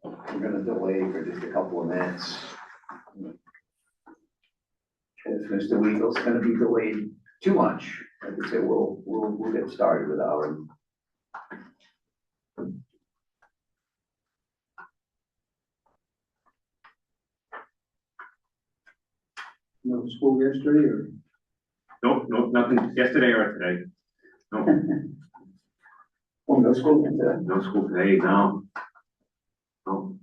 we're gonna delay for just a couple of minutes. If Mr. Weasel's gonna be delayed too much, like I said, we'll get started without him. No school yesterday or? Nope, nothing yesterday or today. Nope, Oh, no school today. no school today, no. No,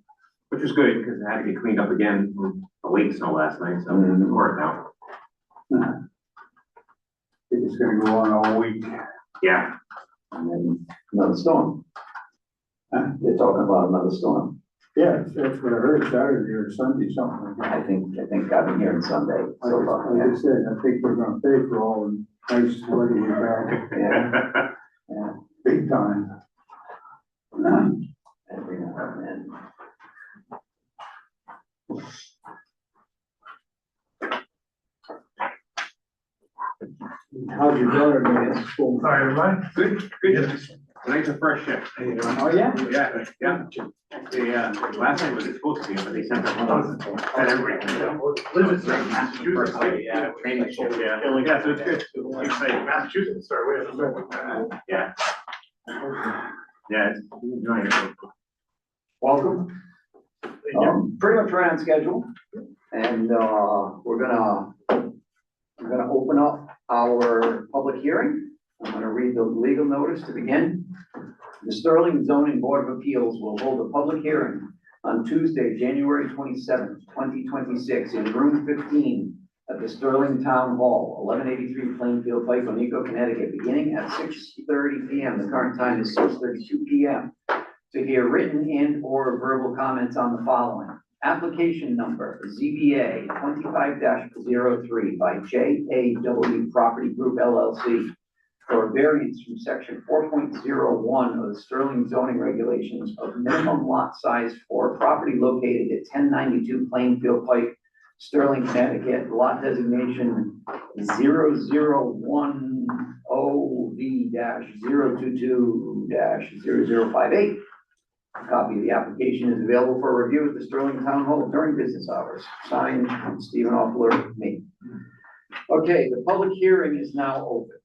which was good because it had to get cleaned up again from the late snow last night, so it worked out. It's gonna go on all week. Yeah, And then another storm. They're talking about another storm. Yeah, that's what I heard Saturday or Sunday, something like that. I think I've been hearing Sunday. So far, Like I said, I think we're gonna pay for all the nice weather we got, yeah, yeah. big time. Every now and then. How's your daughter doing at school? Hi, everybody. good, good. Tonight's a first shift. Oh, yeah? Yeah, yeah. They, last night was supposed to be, but they sent her home. Sent everybody. Liz is in Massachusetts. Yeah, training shift, yeah. Yeah, so it's good. Exciting. Massachusetts, sorry, we have a Yeah. Yeah, it's enjoying it. Welcome. Pretty much right on schedule, and we're gonna open up our public hearing. I'm gonna read the legal notice to begin. The Sterling Zoning Board of Appeals will hold a public hearing on Tuesday, January 27th, 2026, in room 15 at the Sterling Town Hall, 1183 Plainfield Pike, Oneiko, Connecticut, beginning at 6:30 p.m. The current time is 6:32 p.m. to hear written and/or verbal comments on the following. Application number ZBA 25-03 by JAW Property Group LLC for a variance from section 4.01 of the Sterling zoning regulations of minimum lot size for property located at 1092 Plainfield Pike, Sterling, Connecticut, lot designation 0010V-022-0058. A copy of the application is available for review at the Sterling Town Hall during business hours. Signed, Stephen Offler, me. Okay, the public hearing is now open.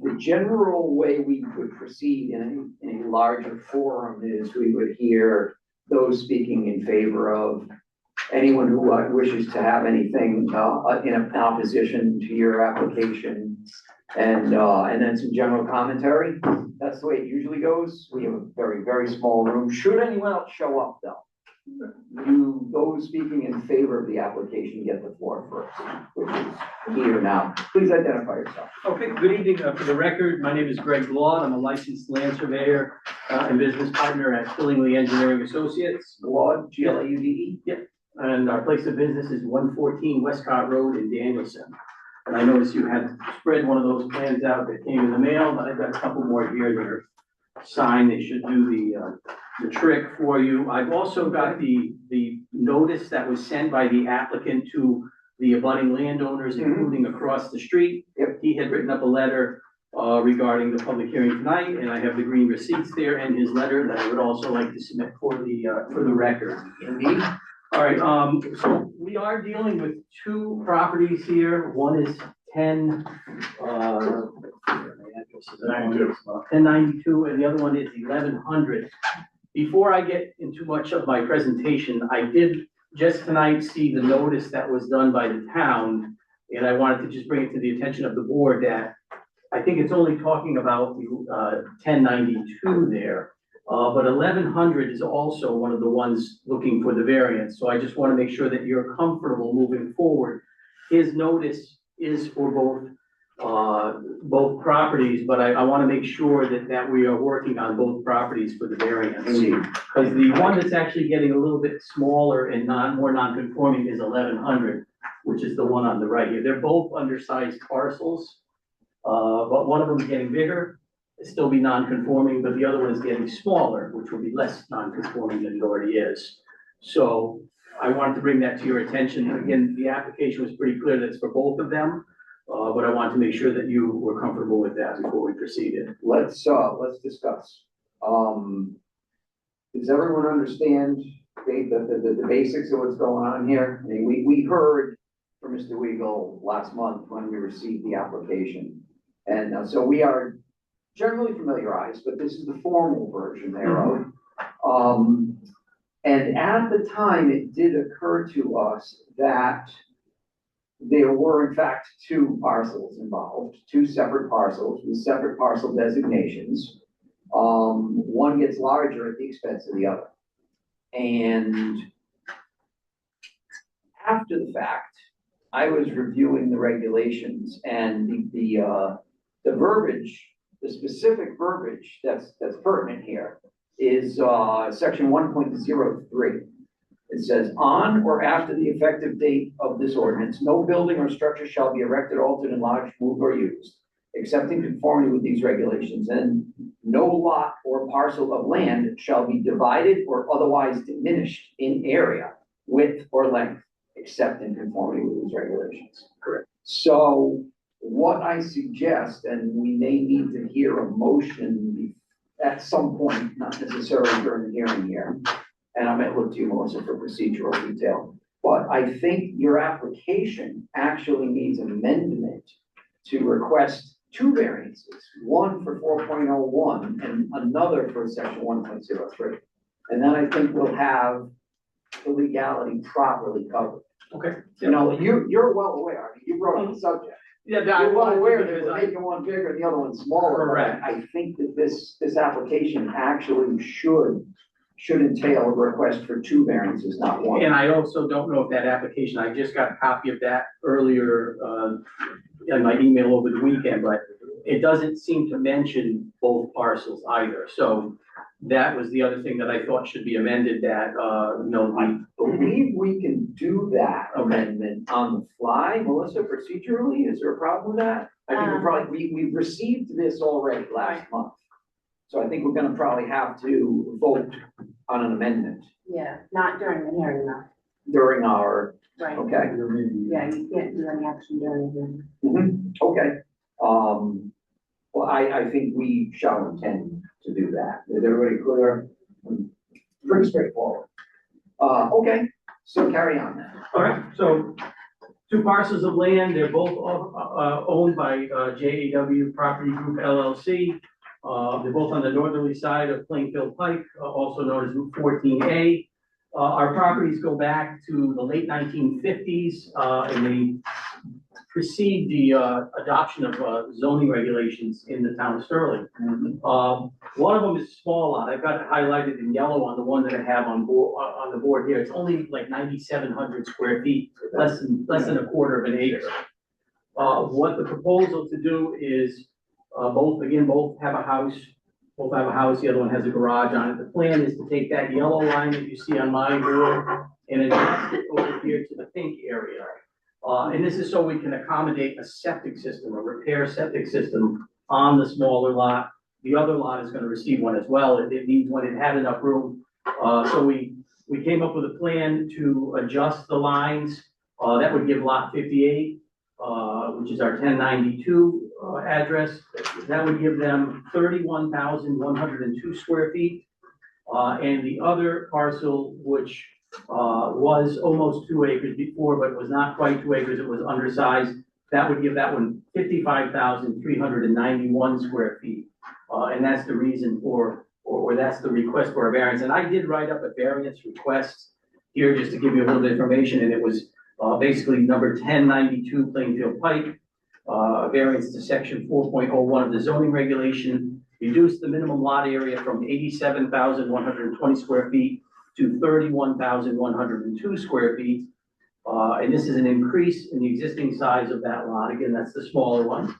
The general way we would proceed in a larger forum is we would hear those speaking in favor of anyone who wishes to have anything in opposition to your application, and then some general commentary. That's the way it usually goes. We have a very, very small room. Should anyone else show up though, those speaking in favor of the application get the floor first, which is here now. Please identify yourself. Okay, good evening. For the record, my name is Greg Glaude. I'm a licensed land surveyor and business partner at Fillingly Engineering Associates. Glaude, G-L-A-U-D-E? Yep. And our place of business is 114 Westcott Road in Danielson. And I noticed you had spread one of those plans out that came in the mail, but I've got a couple more here that are signed. They should do the trick for you. I've also got the notice that was sent by the applicant to the abutting landowners, including across the street. Yep. He had written up a letter regarding the public hearing tonight, and I have the green receipts there and his letter that I would also like to submit for the record. Indeed. All right, so we are dealing with two properties here. One is 1092, and the other one is 1100. Before I get into much of my presentation, I did just tonight see the notice that was done by the town, and I wanted to just bring it to the attention of the board that I think it's only talking about 1092 there. But 1100 is also one of the ones looking for the variance. So I just want to make sure that you're comfortable moving forward. His notice is for both properties, but I want to make sure that we are working on both properties for the variance. Because the one that's actually getting a little bit smaller and more non-conforming is 1100, which is the one on the right here. They're both undersized parcels, but one of them is getting bigger. Still be non-conforming, but the other one is getting smaller, which will be less non-conforming than it already is. So I wanted to bring that to your attention. Again, the application was pretty clear that it's for both of them, but I wanted to make sure that you were comfortable with that before we proceeded. Let's discuss. Does everyone understand the basics of what's going on here? I mean, we heard from Mr. Weigel last month when we received the application. And so we are generally familiarized, but this is the formal version thereof. And at the time, it did occur to us that there were in fact two parcels involved, two separate parcels with separate parcel designations. One gets larger at the expense of the other. And after the fact, I was reviewing the regulations and the verbiage, the specific verbiage that's pertinent here is section 1.03. It says, on or after the effective date of this ordinance, no building or structure shall be erected, altered, enlarged, moved, or used, except in conformity with these regulations, and no lot or parcel of land shall be divided or otherwise diminished in area, width, or length, except in conformity with these regulations. Correct. So what I suggest, and we may need to hear a motion at some point, not necessarily during the hearing here, and I might look to you, Melissa, for procedural detail, but I think your application actually needs amendment to request two variances, one for 4.01 and another for section 1.03. And then I think we'll have the legality properly covered. Okay. You know, you're well aware, I mean, you brought up the subject. Yeah, You're well aware that because we're making one bigger and the other one smaller. Correct. I think that this application actually should entail a request for two variances, not one. And I also don't know if that application, I just got a copy of that earlier, in my email over the weekend, but it doesn't seem to mention both parcels either. So that was the other thing that I thought should be amended, that, no, I believe we can do that Okay. amendment on the fly. Melissa, procedurally, is there a problem with that? I think we probably, we've received this already last month. So I think we're gonna probably have to vote on an amendment Yeah, not during the hearing though, during our, right? okay. Yeah, you can't do any action during the hearing. Okay, well, I think we shall intend to do that. Is everybody clear? Pretty straightforward. Okay, so carry on then. All right, so two parcels of land, they're both owned by JAW Property Group LLC. They're both on the northerly side of Plainfield Pike, also known as Route 14A. Our properties go back to the late 1950s, and they precede the adoption of zoning regulations in the town of Sterling. One of them is a small lot. I've got it highlighted in yellow on the one that I have on the board here. It's only like 9,700 square feet, less than a quarter of an acre. What the proposal to do is both have a house. Both have a house. The other one has a garage on it. The plan is to take that yellow line that you see on my board and adjust it over here to the pink area. And this is so we can accommodate a septic system, a repair septic system on the smaller lot. The other lot is going to receive one as well. It needs one. It had enough room. So we came up with a plan to adjust the lines. That would give lot 58, which is our 1092 address. That would give them 31,102 square feet. And the other parcel, which was almost 2 acres before, but was not quite 2 acres, it was undersized. That would give that one 55,391 square feet. And that's the reason for, or that's the request for a variance. And I did write up a variance request here just to give you a little bit of information, and it was basically number 1092 Plainfield Pike, variance to section 4.01 of the zoning regulation, reduce the minimum lot area from 87,120 square feet to 31,102 square feet. And this is an increase in the existing size of that lot. Again, that's the smaller one.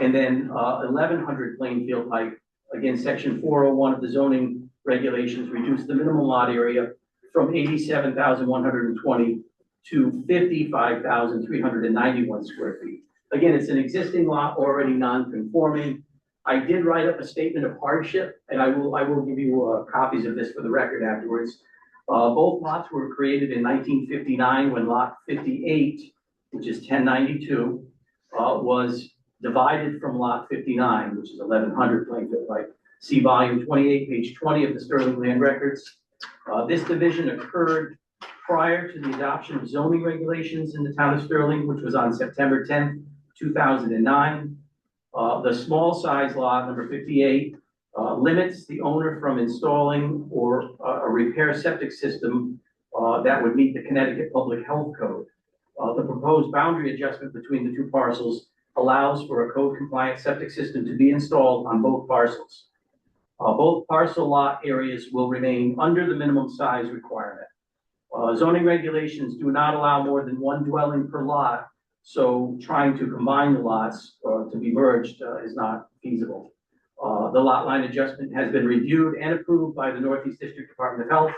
And then 1100 Plainfield Pike, again, section 401 of the zoning regulations, reduce the minimum lot area from 87,120 to 55,391 square feet. Again, it's an existing lot, already non-conforming. I did write up a statement of hardship, and I will give you copies of this for the record afterwards. Both lots were created in 1959 when lot 58, which is 1092, was divided from lot 59, which is 1100 Plainfield Pike. See volume 28, page 20 of the Sterling Land Records. This division occurred prior to the adoption of zoning regulations in the town of Sterling, which was on September 10th, 2009. The small size lot, number 58, limits the owner from installing or a repair septic system that would meet the Connecticut Public Health Code. The proposed boundary adjustment between the two parcels allows for a code compliant septic system to be installed on both parcels. Both parcel lot areas will remain under the minimum size requirement. Zoning regulations do not allow more than one dwelling per lot, so trying to combine the lots to be merged is not feasible. The lot line adjustment has been reviewed and approved by the Northeast District Department of Health.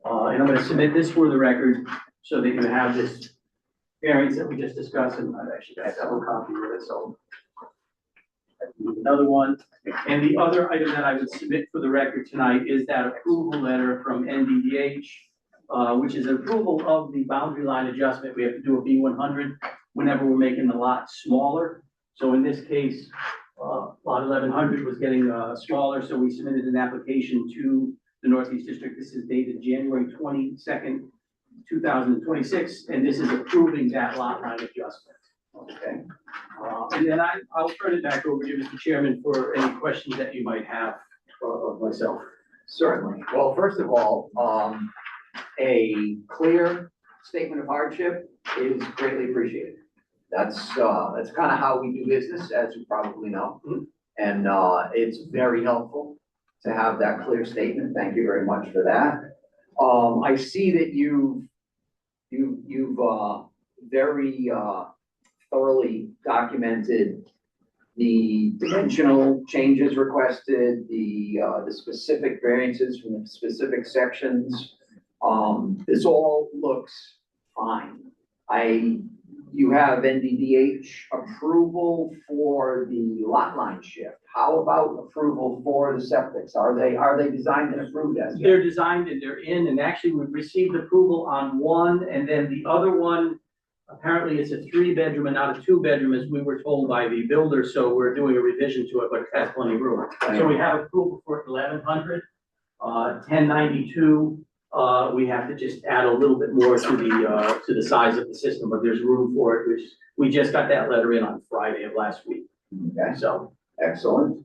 And I'm going to submit this for the record so that you have this variance that we just discussed, and I've actually got a double copy of it, so another one. And the other item that I would submit for the record tonight is that approval letter from NDDH, which is approval of the boundary line adjustment. We have to do a B100 whenever we're making the lot smaller. So in this case, lot 1100 was getting smaller, so we submitted an application to the Northeast District. This is dated January 22nd, 2026, and this is approving that lot line adjustment. Okay. And then I'll turn it back over to you, Mr. Chairman, for any questions that you might have of myself. Certainly. Well, first of all, a clear statement of hardship is greatly appreciated. That's kind of how we do business, as you probably know. And it's very helpful to have that clear statement. Thank you very much for that. I see that you've very thoroughly documented the dimensional changes requested, the specific variances from the specific sections. This all looks fine. You have NDDH approval for the lot line shift. How about approval for the septics? Are they designed and approved as yet? They're designed and they're in, and actually we've received approval on one, and then the other one, apparently it's a 3-bedroom and not a 2-bedroom, as we were told by the builder, so we're doing a revision to it, but it has plenty of room. So we have approval for 1100, 1092. We have to just add a little bit more to the size of the system, but there's room for it, which we just got that letter in on Friday of last week. Okay, So, excellent.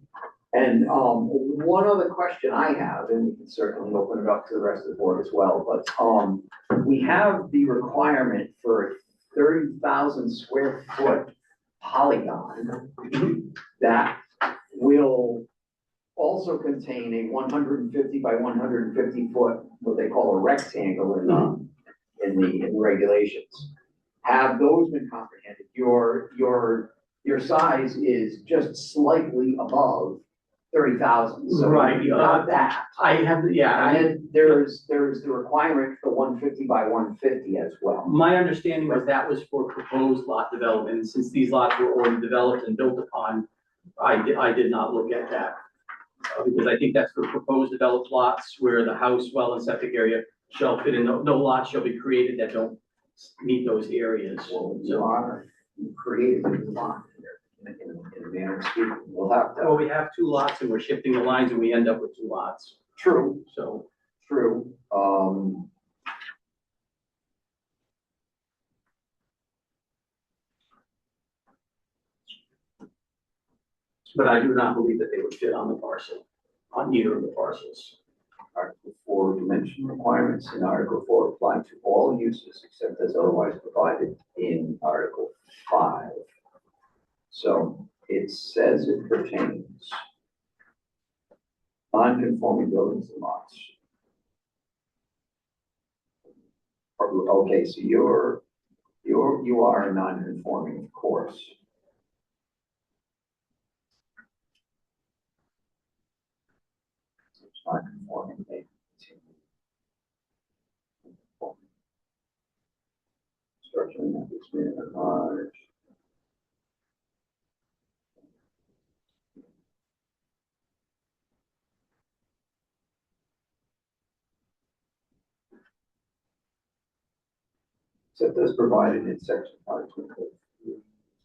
And one other question I have, and we can certainly open it up to the rest of the board as well, but we have the requirement for a 30,000 square foot polygon that will also contain a 150 by 150 foot, what they call a rectangle in the regulations. Have those been comprehended? Your size is just slightly above 30,000. So right, you got that. I have, yeah. And then there's the requirement for 150 by 150 as well. My understanding was that was for proposed lot development, and since these lots were already developed and built upon, I did not look at that. Because I think that's for proposed developed lots where the house, well, and septic area shall fit in. No lots shall be created that don't meet those areas. Well, you created a lot in a manner of speaking. We'll have to. Well, we have 2 lots and we're shifting the lines and we end up with 2 lots. True, So, true. but I do not believe that they would fit on the parcel, on either of the parcels. Article 4 dimension requirements in Article 4 apply to all uses except as otherwise provided in Article 5. So it says it pertains non-conforming buildings and lots. Okay, so you are non-conforming, of course. Non-conforming, they continue. Structure that is made at large. Except as provided in section 5.2,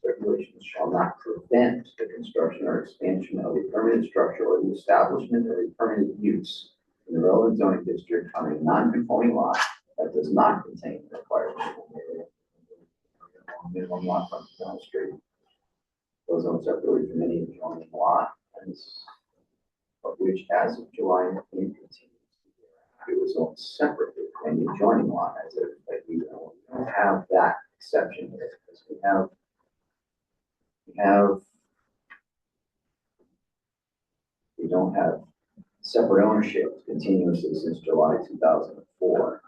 regulations shall not prevent the construction or expansion of a permanent permitted structure or the establishment of a permitted use in the relevant zoning district on a non-conforming lot that does not contain the required minimum lot frontage on the street. Those zones separated from any adjoining lot, of which as of July 19th it was owned separately from the adjoining lot, as if like we don't have that exception here, because we don't have separate ownership continuously since July 2004.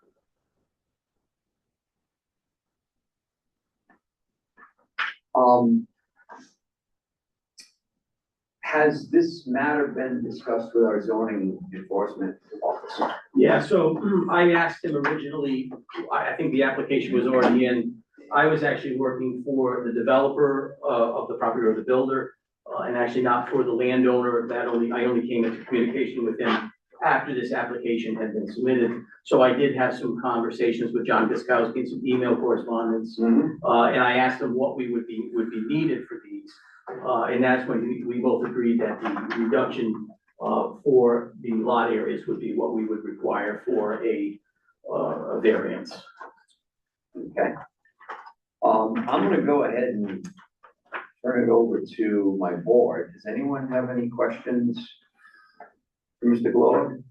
Has this matter been discussed with our zoning enforcement officer? Yeah, so I asked him originally, I think the application was already in. I was actually working for the developer of the property or the builder, and actually not for the landowner. I only came into communication with him after this application had been submitted. So I did have some conversations with John Biskowski, some email correspondence, and I asked him what would be needed for these. And that's when we both agreed that the reduction for the lot areas would be what we would require for a variance. Okay. I'm gonna go ahead and turn it over to my board. Does anyone have any questions for Mr. Claude?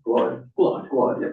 Claude, yeah.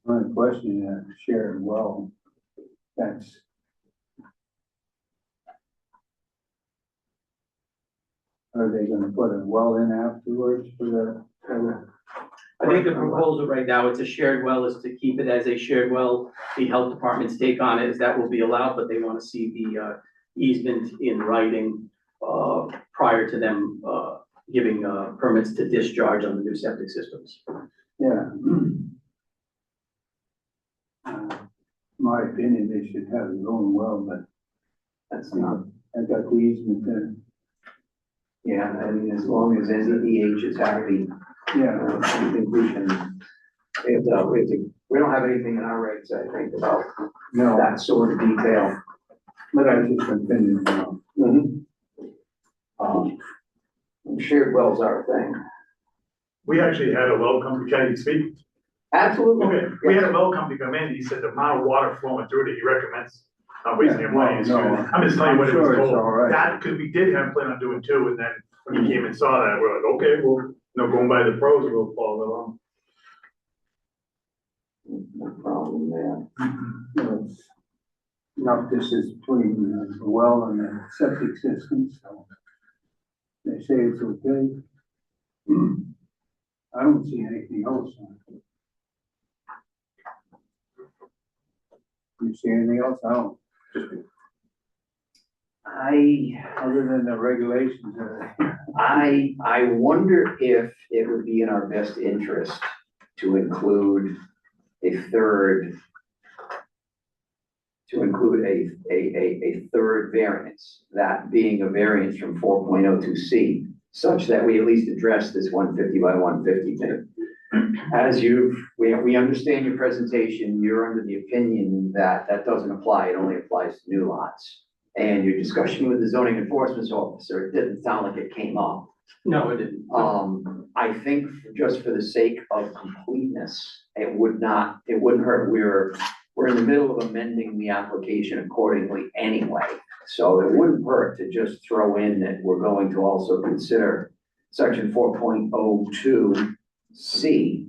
My question, shared well, that's. Are they gonna put a well in afterwards for the? I think the proposal right now, it's a shared well, is to keep it as a shared well. The health department's take on it is that will be allowed, but they want to see the easement in writing prior to them giving permits to discharge on the new septic systems. Yeah. My opinion, they should have their own well, but That's not, I got the easement there. yeah, I mean, as long as NZDH is happy, Yeah, I think we can, we don't have anything in our regs, I think, about no, that sort of detail. but I just opinion, Shared wells are a thing. We actually had a well company, can you speak? Absolutely. Okay, we had a well company come in, he said the amount of water flowing through it, he recommends not wasting your money. Yeah, well, no, I'm just telling you what it was I'm sure it's told. all right. That, cause we did have plan on doing two, and then when he came and saw that, we're like, okay, well, going by the pros, we'll follow along. No problem there. it's enough distance between the well and the septic system, so they say it's okay. I don't see anything else on it. You see anything else? I don't, other than the regulations. I wonder if it would be in our best interest to include a third variance, that being a variance from 4.02C, such that we at least address this 150 by 150 thing. As we understand your presentation, you're under the opinion that that doesn't apply, it only applies to new lots. And your discussion with the zoning enforcement officer, it didn't sound like it came up. No, it didn't. I think just for the sake of completeness, it wouldn't hurt. We're in the middle of amending the application accordingly anyway. So it wouldn't hurt to just throw in that we're going to also consider section 4.02C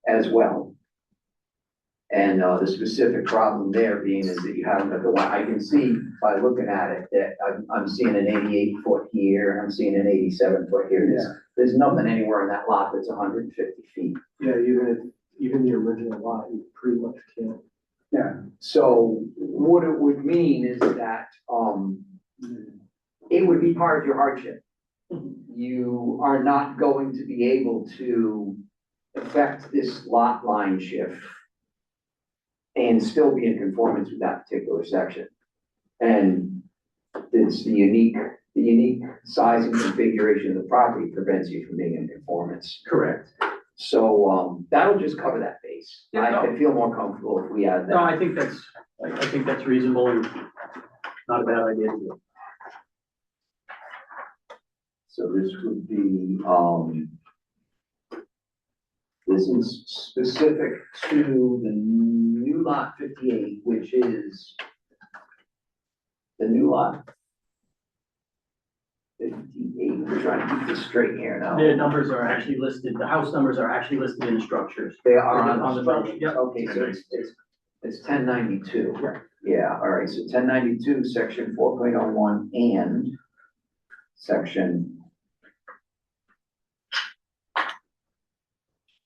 as well. And the specific problem there being is that you have the one, I can see by looking at it that I'm seeing an 88-foot here, I'm seeing an 87-foot here. There's nothing anywhere in that lot that's 150 feet. Yeah, even the original lot, you pretty much can't. Yeah. So what it would mean is that it would be part of your hardship. You are not going to be able to affect this lot line shift and still be in conformance with that particular section. And it's the unique size and configuration of the property prevents you from being in conformance. Correct. So, that'll just cover that base. Yeah, I no. could feel more comfortable if we add No, that. I think that's reasonable and not a bad idea to do. So this would be, this is specific to the new lot 58, which is the new lot 58. We're trying to keep this straight here now. The numbers are actually listed, the house numbers are actually listed in the structures. They are On on the the building, structure. yep. Okay, so it's 1092. Yeah, all right, so 1092, section 4.01 and section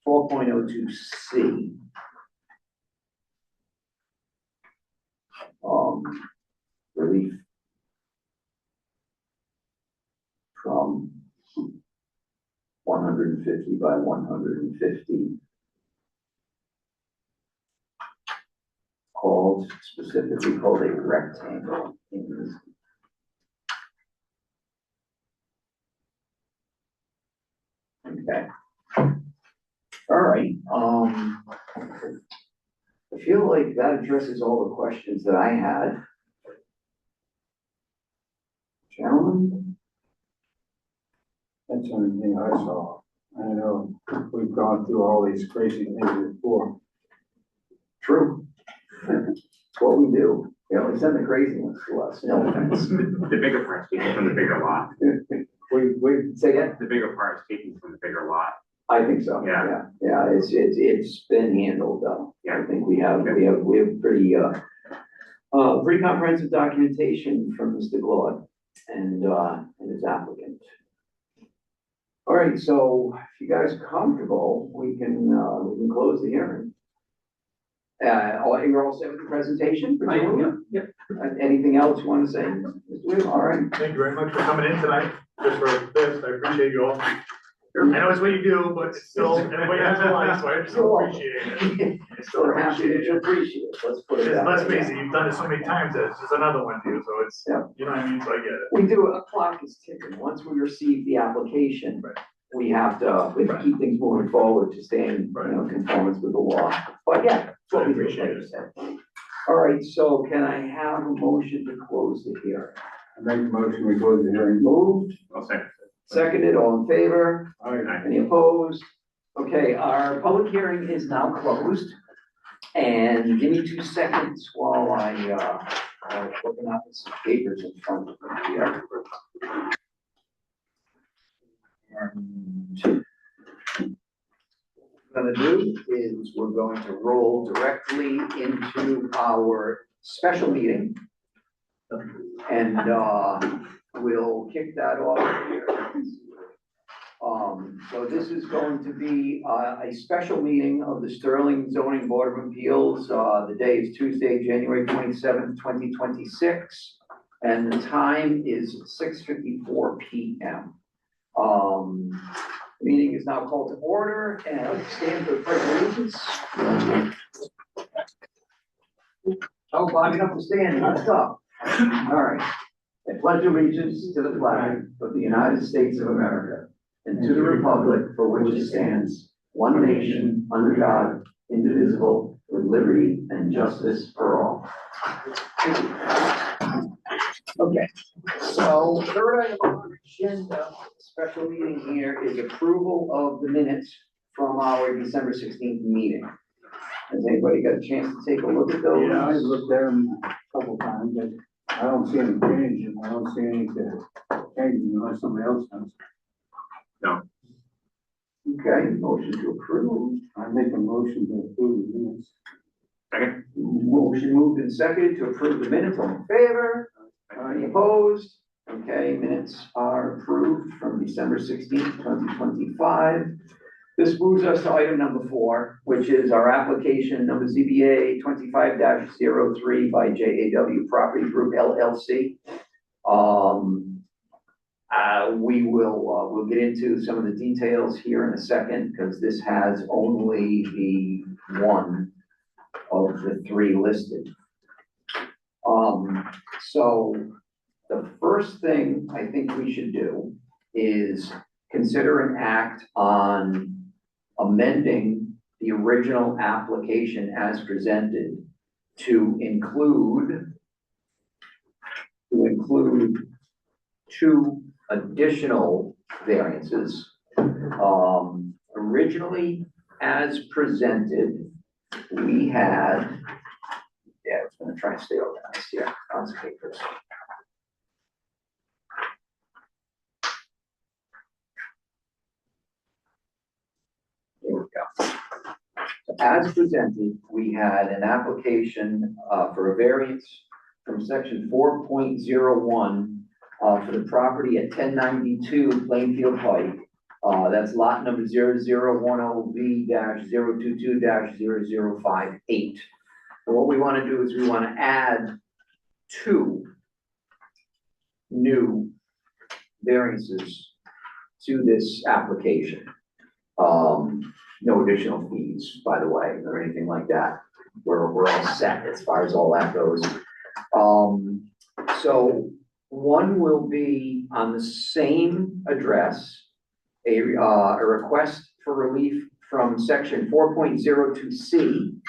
4.02C. Relief from 150 by 150. Specifically called a rectangle in this. Okay. All right, I feel like that addresses all the questions that I had. Gentlemen? That's the only thing I saw. I know we've gone through all these crazy things before. True. It's what we do. You know, send the crazy ones to us, no offense. The bigger part's taken from the bigger lot. We say again? The bigger part's taken from the bigger lot. I think so. Yeah. Yeah, it's been handled though. Yeah. I think we have pretty comprehensive documentation from Mr. Glaude and his applicant. All right, so if you guys are comfortable, we can close the hearing. You're all set with the presentation? I am, yep. Anything else you want to say, Mr. Williams? All right. Thank you very much for coming in tonight, just for this, I appreciate you all. I know it's what you do, but it's still, everybody has a life, so I still appreciate it. I still We're happy appreciate that you it. appreciate it. Let's put it Because that let's way. face it, you've done it so many times, that it's just another one too, so it's, Yeah. you know what I mean, so I get it. We do, a clock is ticking. Once we receive the application, Right. we have to keep things moving forward to stay in, conformance with the law. But yeah, that's what we do, like you said. All right, so can I have a motion to close the hearing? I make a motion, we close the hearing. Moved, I'll say. seconded, all in favor? All right. Any opposed? Okay, our public hearing is now closed. And give me 2 seconds while I open up some papers in front of me here. And what we're gonna do is we're going to roll directly into our special meeting. And we'll kick that off here. So this is going to be a special meeting of the Sterling Zoning Board of Appeals. The day is Tuesday, January 27th, 2026, and the time is 6:54 p.m. Meeting is now called to order, and I'd like to stand for the pledge of allegiance. Oh, Bob, you don't have to stand, let's go. All right. I pledge allegiance to the flag of the United States of America and to the republic for which it stands, one nation, under God, indivisible, with liberty and justice for all. Okay, so third item on our agenda, special meeting here is approval of the minutes from our December 16th meeting. Has anybody got a chance to take a look at those? Yeah, I looked at them a couple times, but I don't see any change, and I don't see any change unless somebody else does. Okay, motion to approve. I make a motion to approve the minutes. Second. Motion moved and seconded to approve the minutes. All in favor? Any opposed? Okay, minutes are approved from December 16th, 2025. This moves us to item number 4, which is our application number ZBA 25-03 by JAW Property Group LLC. we'll get into some of the details here in a second, because this has only the one of the three listed. So the first thing I think we should do is consider an act on amending the original application as presented to include two additional variances. Originally, as presented, we had, yeah, I was gonna try and stay organized here, concentrate first. There we go. So as presented, we had an application for a variance from section 4.01 for the property at 1092 Plainfield Pike. That's lot number 0010B-022-0058. And what we want to do is we want to add two new variances to this application. No additional fees, by the way, or anything like that. We're all set as far as all that goes. So one will be on the same address, a request for relief from section 4.02C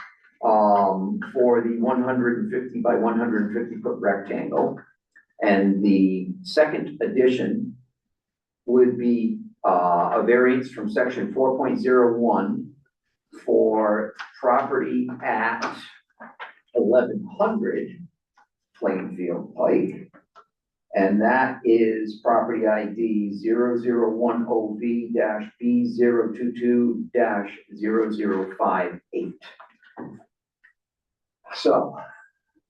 for the 150 by 150 foot rectangle. And the second addition would be a variance from section 4.01 for property at 1100 Plainfield Pike. And that is property ID 0010B-B022-0058. So,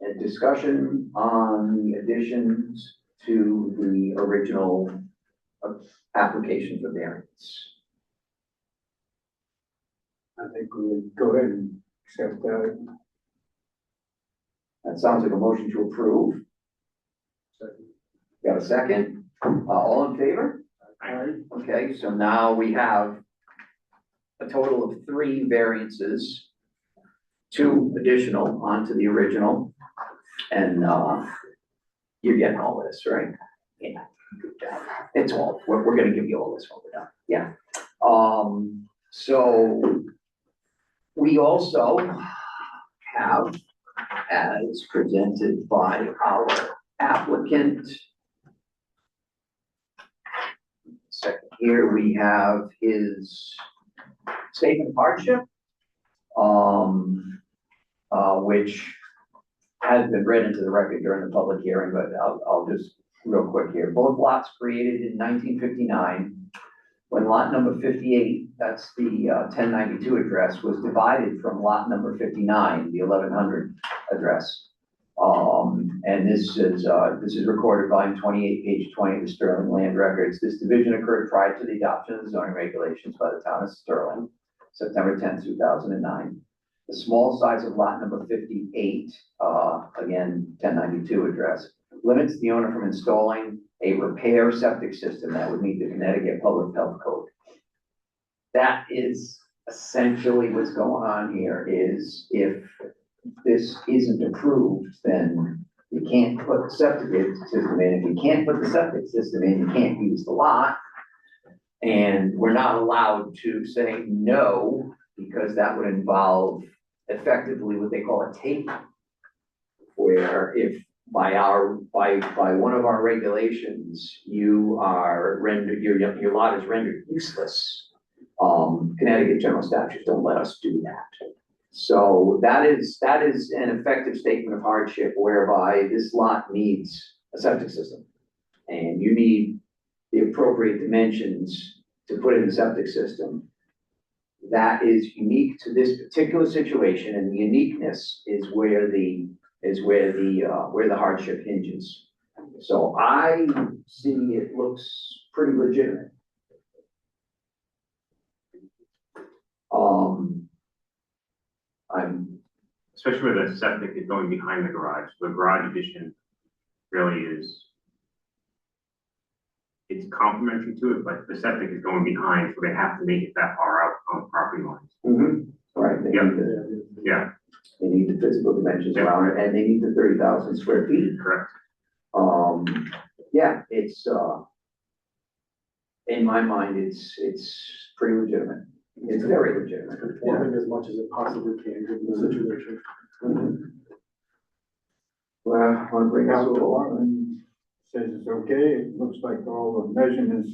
a discussion on the additions to the original application for variance. I think we would go ahead and accept that. That sounds like a motion to approve. Got a second? All in favor? Okay, so now we have a total of 3 variances, 2 additional onto the original. And you're getting all this, right? Yeah. It's all, we're gonna give you all this when we're done, yeah. So we also have, as presented by our applicant. Second, here we have his statement of hardship, which has been read into the record during the public hearing, but I'll just real quick here. Both lots created in 1959, when lot number 58, that's the 1092 address, was divided from lot number 59, the 1100 address. And this is recorded volume 28, page 20 of the Sterling Land Records. This division occurred prior to the adoption of the zoning regulations by the town of Sterling, September 10, 2009. The small size of lot number 58, again, 1092 address, limits the owner from installing a repair septic system that would meet the Connecticut Public Health Code. That is essentially what's going on here. Is if this isn't approved, then you can't put the septic system in. If you can't put the septic system in, you can't use the lot. And we're not allowed to say no, because that would involve effectively what they call a taking, where if by one of our regulations, you are rendered, your lot is rendered useless. Connecticut general statutes don't let us do that. So that is an effective statement of hardship, whereby this lot needs a septic system. And you need the appropriate dimensions to put in the septic system. That is unique to this particular situation, and the uniqueness is where the hardship hinges. So I see it looks pretty legitimate. Especially where the septic is going behind the garage. The garage addition really is it's complementary to it, but the septic is going behind, so they have to make it that far out on the property lines. Mhm. Right, they Yeah. need the, Yeah, they need the physical dimensions Yeah. around it, and they need the 30,000 square feet. correct. Yeah, it's, in my mind, it's pretty legitimate. It's very legitimate. Conforming as much as it possibly can, given the situation. Mhm. Well, I'll bring this Health over. department says it's okay, it looks like all the measurements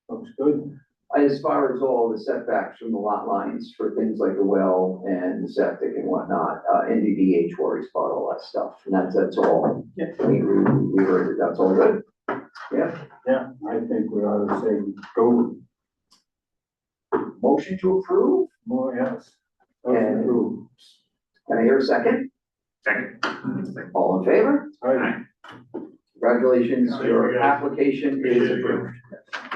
looks good. As far as all the setbacks from the lot lines for things like the well and the septic and whatnot, NVDH worries about all that stuff, and that's all. Yeah. We heard that that's all good. Yeah, Yeah, I think we ought to say go motion to approve, more, yes. And- Approve. can I hear a second? Second. All in favor? All right. Congratulations, Thank your you, guys. application is Appreciate it. approved.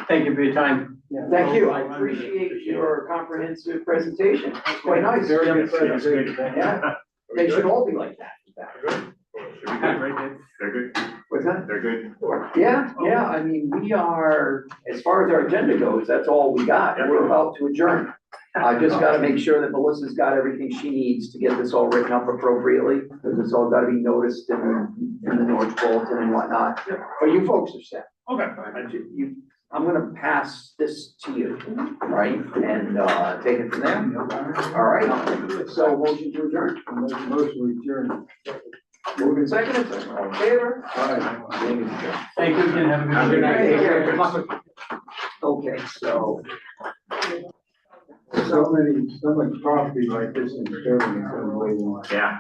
Thank you for your time. Yeah. Thank you, I appreciate your comprehensive presentation, it's quite nice. Very good Yes, yes, good. presentation. Yeah, they should all be like that, in fact. Good. Should be good, right, Dave? They're good, What's that? they're good. Yeah, I mean, we are, as far as our agenda goes, that's all we got, and we're about to adjourn. I just gotta make sure that Melissa's got everything she needs to get this all written up appropriately, because it's all gotta be noticed in the Norwich Bulletin and whatnot. But you folks are set. Okay. I'm gonna pass this to you, right, and, take it from there. All right, so motion to adjourn, Motion adjourned. moving second, all in favor? All right. Meeting is adjourned. Thank you, again. Have a good night. Take care. Good luck. Okay, so. So much property like this in Sterling, it's unbelievable. Yeah.